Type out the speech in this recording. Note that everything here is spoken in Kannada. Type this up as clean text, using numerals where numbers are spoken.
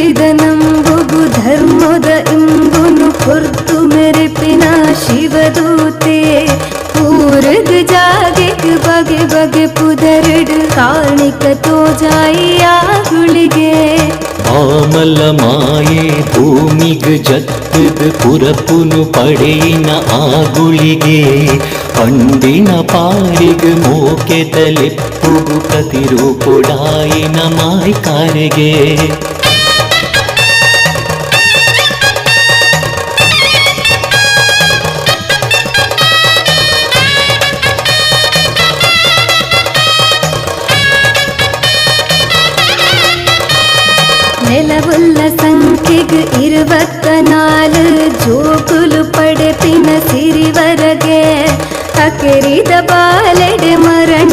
ನಂಬಿದ ನಂಬುಗು ಧರ್ಮದ ಇಂಬುನು ಹೊರ್ತು ಮೆರೆಪಿನ ಶಿವದೂತೆ ಪೂರದ ಜಾಗೆಗ್ ಬಗೆ ಬಗೆ ಪುದರಡು ಕಾಣಿಕ ತೋಜಾಯಿಯ ಗುಳಿಗೆ ಆಮಲ ಮಾಯೆ ಭೂಮಿಗ್ ಜತ್ತದ ಪುರಪುನು ಪಡೆಯಿನ ಆಗುಳಿಗೆ ಪಂಡಿನ ಪಾರಿಗ್ ಮೋಕೆದಲೆಪ್ಪುಗು ಪ್ರತಿರೂಪುಡಾಯಿನ ಮಾಯ್ಕಾರೆಗೆ ನೆಲವುಲ್ಲ ಸಂಖ್ಯೆಗ್ 24 ಜೋಕುಲು ಪಡೆಪಿನ ಸಿರಿವರಗೆ ಅಕೆರಿದ ಬಾಲೆಡೆ ಮರಣ